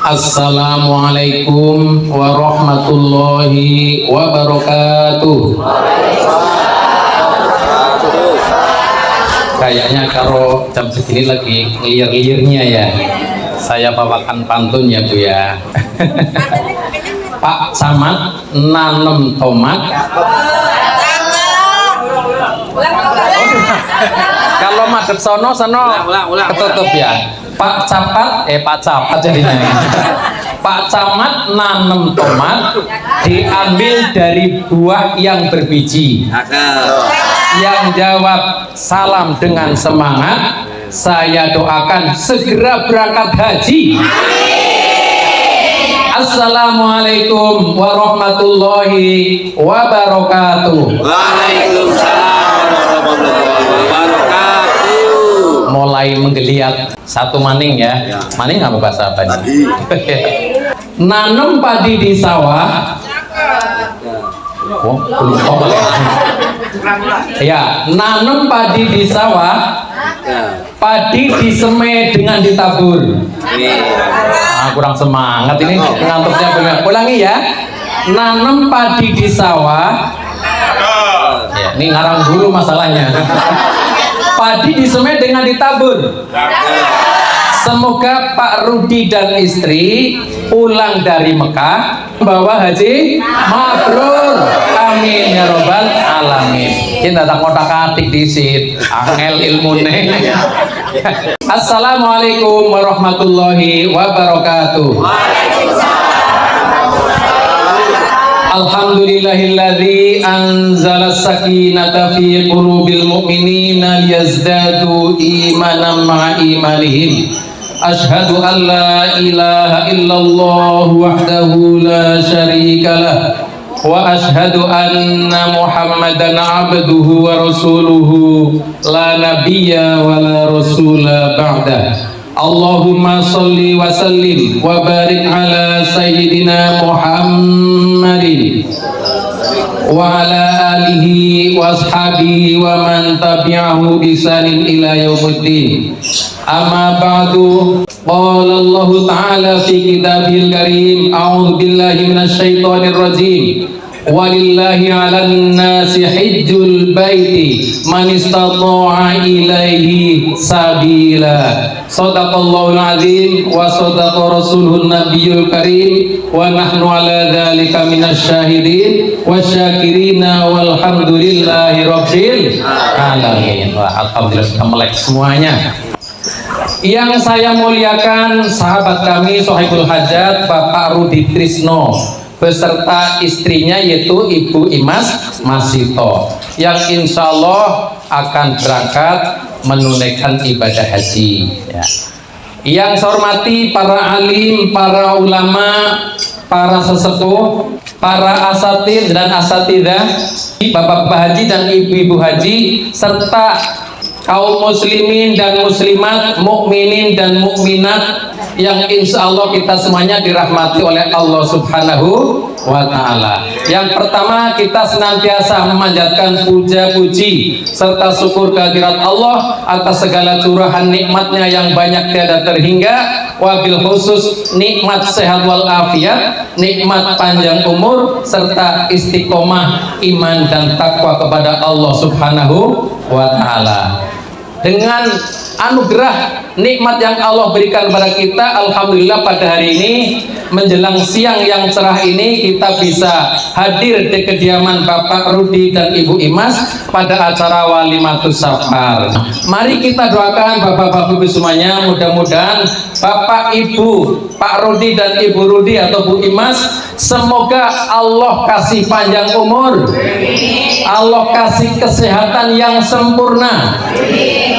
Assalamualaikum warahmatullahi wabarakatuh. Kayaknya kalau jam segini lagi ngelir-lirnya ya. Saya bawakan pantun ya Bu ya. Pak Camat nanem tomat. Kalau madep sono ketutup ya. Pak Capat jadinya. Pak Camat nanem tomat, diambil dari buah yang berbiji. Yang jawab salam dengan semangat, saya doakan segera berangkat haji. Assalamualaikum warahmatullahi wabarakatuh. Waalaikumsalam warahmatullahi wabarakatuh. Mulai menggeliat satu maning ya. Maning apa bahasa apa ini? Nanam padi di sawah. Oh, belum tahu ya. Nanam padi di sawah. Padi disemai dengan ditabur. Kurang semangat ini ngantuknya. Ulangi ya. Nanam padi di sawah. Ya, ini ngarang dulu masalahnya. Padi disemai dengan ditabur. Semoga Pak Rudi dan istri pulang dari Mekah bawa haji mabrur. Amin ya robbal alamin. Kita tak kotak-katik disit angel ilmune. Assalamualaikum warahmatullahi wabarakatuh. Alhamdulillahilladzi anzala sakinata fi qulubil mu'minina liyazdadu imanan ma'a imanihim. Ashhadu an la ilaha illallah wahdahu la syarikalah wa ashhadu anna Muhammadan abduhu wa rasuluhu la nabiyya wa la rasula ba'dah. Allahumma salli wa sallim wa barik ala sayyidina Muhammadin wa ala alihi wa ashabihi wa man tabi'ahu bisanin ila yaumiddin. Amma ba'du, qala Allah ta'ala fi kitabil karim, a'udzu billahi minasyaitonir rajim. Walillahi 'alan nasi hajjul baiti man istata'a ilaihi sabila. Shadaqallahul azim wa shadaqa rasuluhun nabiyul karim wa nahnu 'ala dzalika minasyahidin wasyakirina walhamdulillahi rabbil alamin. Alhamdulillah melek semuanya. Yang saya muliakan sahabat kami Sohibul Hajat Bapak Rudi Trisno beserta istrinya yaitu Ibu Imas Masito yang insya Allah akan berangkat menunaikan ibadah haji ya. Yang saya hormati para alim, para ulama, para sesepuh, para asatid dan asatidah, bapak-bapak haji dan ibu-ibu haji, serta kaum muslimin dan muslimat, mukminin dan mukminat yang insya Allah kita semuanya dirahmati oleh Allah Subhanahu wa Ta'ala. Yang pertama, kita senantiasa memanjatkan puja-puji serta syukur kehadirat Allah atas segala curahan nikmatnya yang banyak tiada terhingga, wabil khusus nikmat sehat wal afiat, nikmat panjang umur serta istiqomah iman dan takwa kepada Allah Subhanahu wa Ta'ala. Dengan anugerah nikmat yang Allah berikan pada kita, alhamdulillah pada hari ini menjelang siang yang cerah ini kita bisa hadir di kediaman Bapak Rudi dan Ibu Imas pada acara Walimatus Safar. Mari kita doakan Bapak-bapak Ibu semuanya, mudah-mudahan Bapak Ibu, Pak Rudi dan Ibu Rudi atau Bu Imas, semoga Allah kasih panjang umur, Allah kasih kesehatan yang sempurna,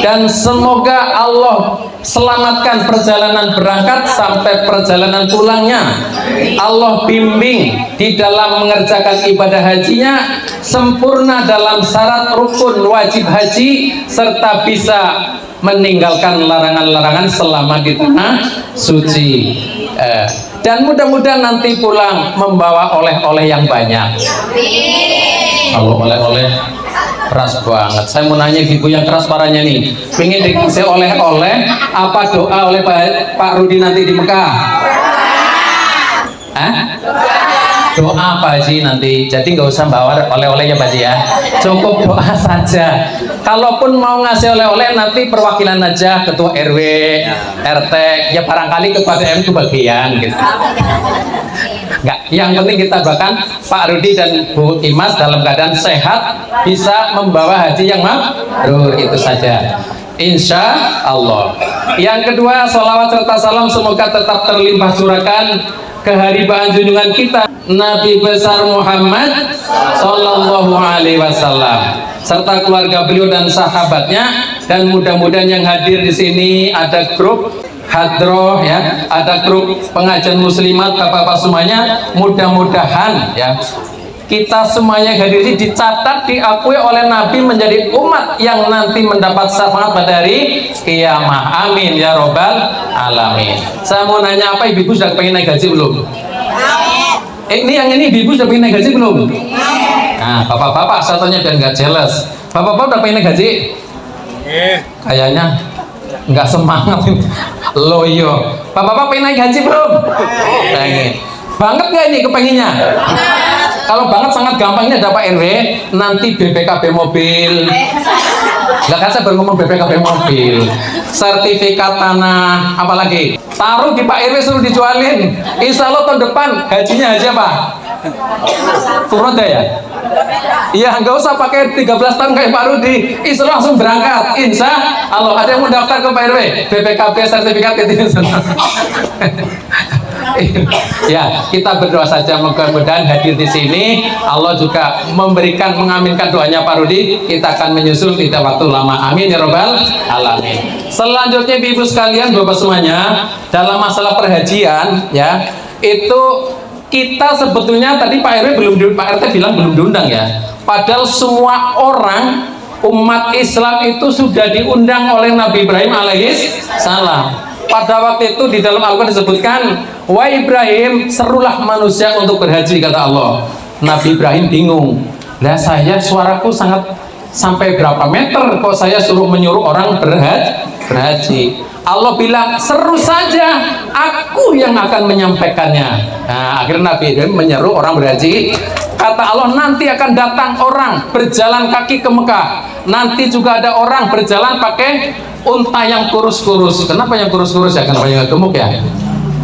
dan semoga Allah selamatkan perjalanan berangkat sampai perjalanan pulangnya. Allah bimbing di dalam mengerjakan ibadah hajinya, sempurna dalam syarat rukun wajib haji, serta bisa meninggalkan larangan-larangan selama di tanah suci. Dan mudah-mudahan nanti pulang membawa oleh-oleh yang banyak. Kalau oleh-oleh keras banget. Saya mau nanya ibu yang keras suaranya nih, pengen dikasih oleh-oleh apa doa oleh Pak Rudi nanti di Mekah? Doa Pak Haji nanti, jadi nggak usah bawa oleh-oleh ya Pak Haji ya, cukup doa saja. Kalaupun mau ngasih oleh-oleh nanti perwakilan aja, ketua RW, RT, ya barangkali ketua DM kebagian gitu. Nggak, yang penting kita bahkan Pak Rudi dan Bu Imas dalam keadaan sehat bisa membawa haji yang mabrur, itu saja. Insya Allah. Yang kedua, salawat serta salam semoga tetap terlimpah curahkan keharibaan junjungan kita Nabi besar Muhammad Sallallahu Alaihi Wasallam serta keluarga beliau dan sahabatnya, dan mudah-mudahan yang hadir di sini ada grup hadroh ya, ada grup pengajian muslimat bapak-bapak semuanya, mudah-mudahan ya kita semuanya hadir ini dicatat, diakui oleh Nabi menjadi umat yang nanti mendapat syafaat pada hari kiamah. Amin ya robbal alamin. Saya mau nanya, apa ibu sudah pengen naik gaji belum? Ini yang ini ibu sudah pengen naik gaji belum? Nah bapak-bapak saya tanya biar nggak jealous. Bapak-bapak udah pengen naik gaji? Kayaknya nggak semangat. Loyo. Bapak-bapak pengen naik gaji belum? Pengen. Banget nggak ini kepenginnya? Kalau banget sangat gampangnya ada Pak RW, nanti BPKB mobil. Nggak kan saya baru ngomong BPKB mobil, sertifikat tanah, apalagi taruh di Pak RW suruh dijualin. Insya Allah tahun depan hajinya haji apa? Turun deh ya? Iya, nggak usah pakai 13 tahun kayak Pak Rudi, insya Allah langsung berangkat. Insya Allah. Ada yang mau daftar ke Pak RW, BPKB sertifikat itu. Ya, kita berdoa saja mudah-mudahan hadir di sini Allah juga memberikan, mengaminkan doanya Pak Rudi. Kita akan menyusul tidak waktu lama. Amin ya robbal alamin. Selanjutnya ibu sekalian, bapak semuanya, dalam masalah perhajian ya, itu kita sebetulnya tadi Pak RW Pak RT bilang belum diundang ya. Padahal semua orang umat Islam itu sudah diundang oleh Nabi Ibrahim alaihis salam. Pada waktu itu di dalam Al-Quran disebutkan, wa Ibrahim, serulah manusia untuk berhaji, kata Allah. Nabi Ibrahim bingung, lah saya suaraku sangat sampai berapa meter kok saya suruh menyuruh orang berhaji. Allah bilang, seru saja, aku yang akan menyampaikannya. Nah, akhirnya Nabi Ibrahim menyeru orang berhaji. Kata Allah, nanti akan datang orang berjalan kaki ke Mekah. Nanti juga ada orang berjalan pakai unta yang kurus-kurus. Kenapa yang kurus-kurus ya? Kenapa yang gemuk ya?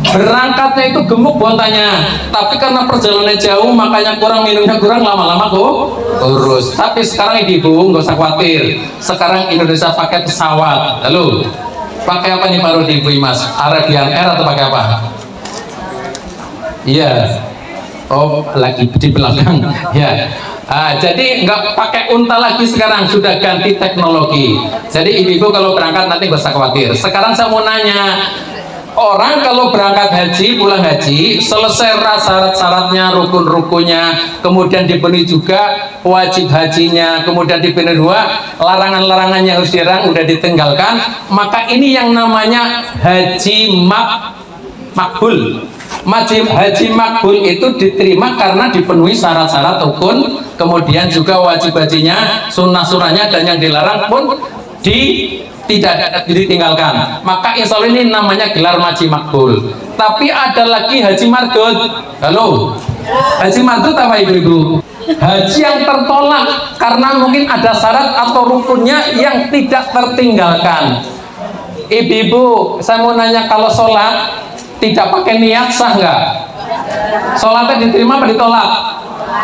Berangkatnya itu gemuk bontanya, tapi karena perjalanannya jauh makanya kurang, minumnya kurang, lama-lama kok kurus. Tapi sekarang ibu nggak usah khawatir, sekarang Indonesia pakai pesawat. Lalu pakai apa nih Pak Rudi, Ibu Imas? Arabian Air atau pakai apa? Iya. Oh, lagi di belakang ya. Jadi nggak pakai unta lagi sekarang, sudah ganti teknologi. Jadi ibu-ibu kalau berangkat nanti nggak usah khawatir. Sekarang saya mau nanya, orang kalau berangkat haji, pulang haji, selesai syarat-syaratnya, rukun-rukunnya, kemudian dipenuhi juga wajib hajinya, kemudian dipenuhi dua larangan-larangan yang harus dirang udah ditinggalkan, maka ini yang namanya haji makbul. Haji makbul itu diterima karena dipenuhi syarat-syarat rukun, kemudian juga wajib hajinya, sunnah-sunnahnya, dan yang dilarang pun tidak ditinggalkan. Maka insya Allah ini namanya gelar haji makbul. Tapi ada lagi haji mardud. Halo, haji mardud apa ibu-ibu? Haji yang tertolak karena mungkin ada syarat atau rukunnya yang tidak tertinggalkan. Ibu-ibu, saya mau nanya, kalau sholat tidak pakai niat sah nggak? Sholatnya diterima apa ditolak?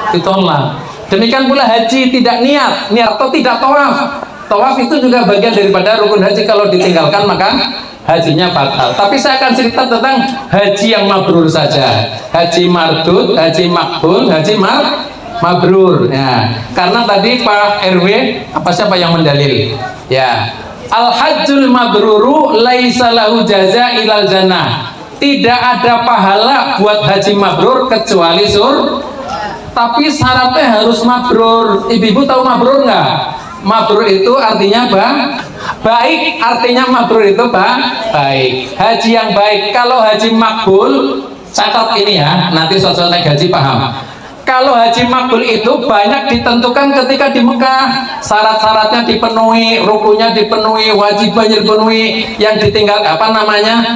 Ditolak. Demikian pula haji tidak niat atau tidak tawaf. Tawaf itu juga bagian daripada rukun haji, kalau ditinggalkan maka hajinya batal. Tapi saya akan cerita tentang haji yang mabrur saja. Haji mardud, haji makbul, haji mabrur. Ya. Karena tadi Pak RW siapa yang mendalil? Ya. Al-hajjul mabruru laisa lahu jaza ilal jannah. Tidak ada pahala buat haji mabrur kecuali tapi syaratnya harus mabrur. Ibu-ibu tahu mabrur nggak? Mabrur itu artinya baik. Artinya mabrur itu baik. Haji yang baik. Kalau haji makbul, catat ini ya, nanti suatu naik haji paham. Kalau haji makbul itu banyak ditentukan ketika di Mekah, syarat-syaratnya dipenuhi, rukunya dipenuhi, wajibnya dipenuhi, yang ditinggal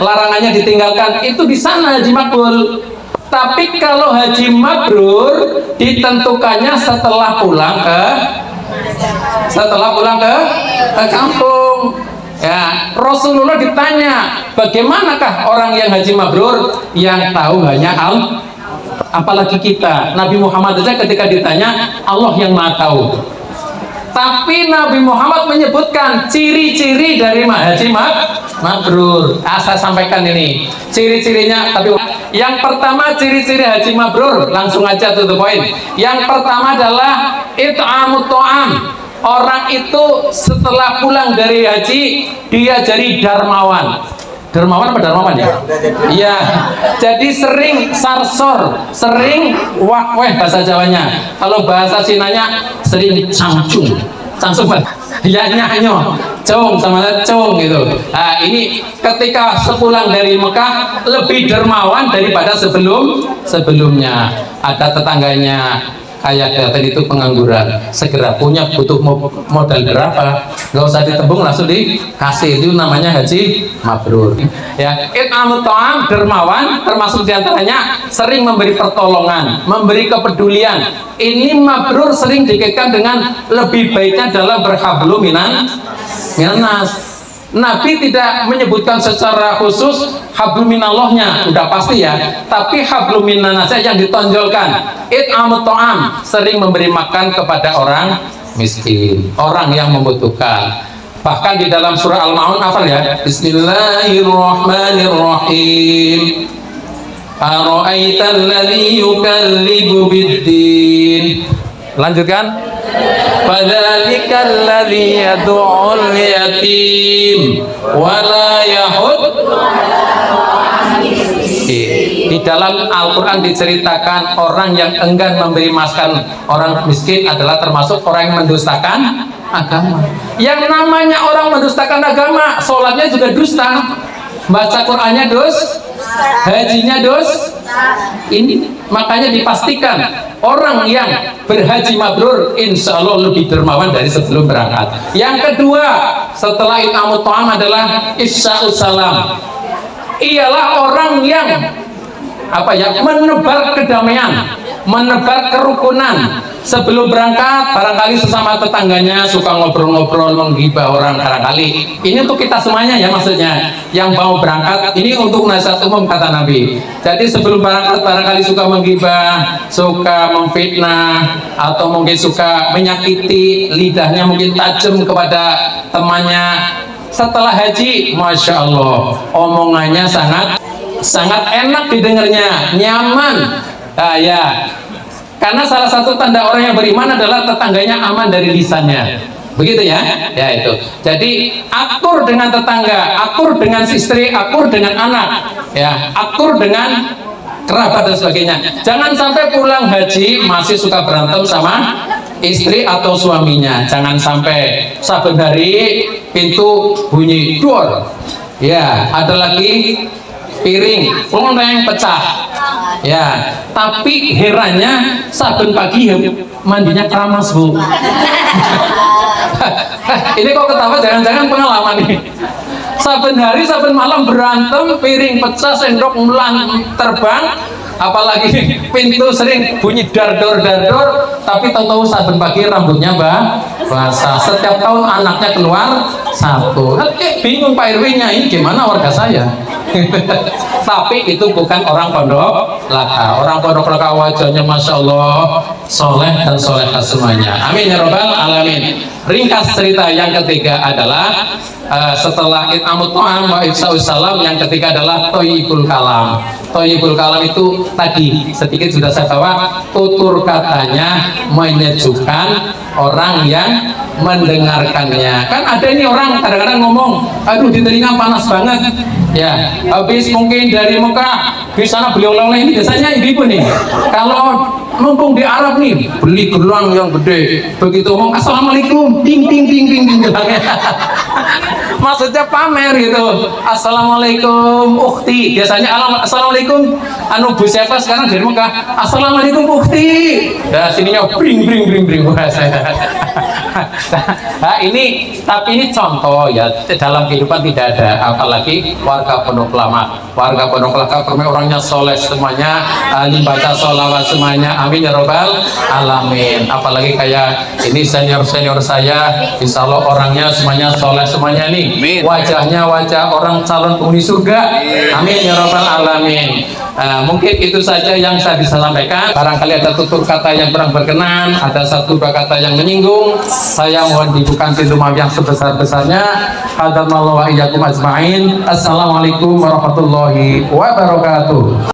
larangannya ditinggalkan, itu di sana haji makbul. Tapi kalau haji mabrur ditentukannya setelah pulang ke kampung. Ya, Rasulullah ditanya, bagaimanakah orang yang haji mabrur? Yang tahu hanya Allah. Apalagi kita, Nabi Muhammad saja ketika ditanya, Allah yang Maha tahu. Tapi Nabi Muhammad menyebutkan ciri-ciri dari haji mabrur. Saya sampaikan ini ciri-cirinya. Tapi yang pertama, ciri-ciri haji mabrur, langsung aja to the point. Yang pertama adalah it'amut ta'am. Orang itu setelah pulang dari haji, dia jadi dermawan. Dermawan apa dermawan ya? Iya. Jadi sering sarsor, sering wakweh bahasa Jawanya. Kalau bahasa Cinanya sering cangcung. Cangcung ya nyanyo, cung sama cung gitu. Nah, ini ketika sepulang dari Mekah lebih dermawan daripada sebelumnya. Ada tetangganya kayak tadi itu pengangguran, segera punya butuh modal berapa, nggak usah ditembung langsung dikasih. Itu namanya haji mabrur. Ya, it'amut ta'am, dermawan, termasuk diantaranya sering memberi pertolongan, memberi kepedulian. Ini mabrur sering dikaitkan dengan lebih baiknya dalam berhablum minas. Nabi tidak menyebutkan secara khusus hablum minallahnya, udah pasti ya, tapi hablum minannasnya yang ditonjolkan. It'amut ta'am, sering memberi makan kepada orang miskin, orang yang membutuhkan. Bahkan di dalam surah Al-Ma'un, hafal ya, Bismillahirrahmanirrahim. Ara'aital ladzi yukallibu biddin. Lanjutkan. Fadzalikal ladzi yad'ul yatim wa la yahud. Di dalam Al-Quran diceritakan orang yang enggan memberi makan orang miskin adalah termasuk orang yang mendustakan agama. Yang namanya orang mendustakan agama, sholatnya juga dusta, baca Qurannya hajinya ini. Makanya dipastikan orang yang berhaji mabrur insya Allah lebih dermawan dari sebelum berangkat. Yang kedua setelah it'amut ta'am adalah ifsya'us salam. Ialah orang yang menebar kedamaian, menebar kerukunan. Sebelum berangkat barangkali sesama tetangganya suka ngobrol-ngobrol, menggibah orang barangkali. Ini untuk kita semuanya ya, maksudnya yang mau berangkat, ini untuk nasihat umum kata Nabi. Jadi sebelum berangkat barangkali suka menggibah, suka memfitnah, atau mungkin suka menyakiti, lidahnya mungkin tajam kepada temannya. Setelah haji, Masya Allah, omongannya sangat enak didengarnya, nyaman. Ya, karena salah satu tanda orang yang beriman adalah tetangganya aman dari lisannya. Begitu ya? Ya itu. Jadi akur dengan tetangga, akur dengan istri, akur dengan anak, ya, akur dengan kerabat dan sebagainya. Jangan sampai pulang haji masih suka berantem sama istri atau suaminya. Jangan sampai saben hari pintu bunyi dor. Ya, ada lagi piring floneng pecah. Ya, tapi herannya saben pagi ya mandinya keramas, Bu. Ini kok ketawa, jangan-jangan pengalaman nih. Saben hari saben malam berantem, piring pecah, sendok mulan terbang, apalagi pintu sering bunyi dar-dor, tapi tahu-tahu saben pagi rambutnya basah. Setiap tahun anaknya keluar satu. Bingung Pak RW-nya, ini gimana warga saya? Tapi itu bukan orang pondok laka. Orang pondok laka wajahnya Masya Allah soleh dan solehah semuanya. Amin ya robbal alamin. Ringkas cerita yang ketiga adalah setelah it'amut ta'am wa ifsya'us salam, yang ketiga adalah thayyibul kalam. Thayyibul kalam itu tadi sedikit sudah saya bawa, tutur katanya menyejukkan orang yang mendengarkannya. Kan ada ini orang kadang-kadang ngomong, aduh di telinga panas banget. Ya, habis mungkin dari Mekah di sana beli oleh-oleh. Ini biasanya ibu-ibu nih, kalau mumpung di Arab nih beli gelang yang gede, begitu ngomong assalamualaikum, ting ting ting ting ting gelangnya. maksudnya pamer gitu. Assalamualaikum ukhti. Biasanya assalamualaikum anu Bu siapa sekarang dari Mekah. Assalamualaikum ukhti. Nah sininya bring. Nah ini tapi ini contoh ya, dalam kehidupan tidak ada, apalagi warga Pondok Lama. Warga Pondok Lama orangnya soleh semuanya, ahli baca sholawat semuanya, amin ya robbal alamin. Apalagi kayak ini senior saya, insya Allah orangnya semuanya soleh semuanya nih. Amin. Wajahnya wajah orang calon penghuni surga, amin ya robbal alamin. Mungkin itu saja yang saya bisa sampaikan. Barangkali ada tutur kata yang kurang berkenan, ada satu dua kata yang menyinggung, saya mohon dibuka pintu maaf yang sebesar-besarnya. Hadanallahu wa iyyakum ajma'in. Assalamualaikum warahmatullahi wabarakatuh.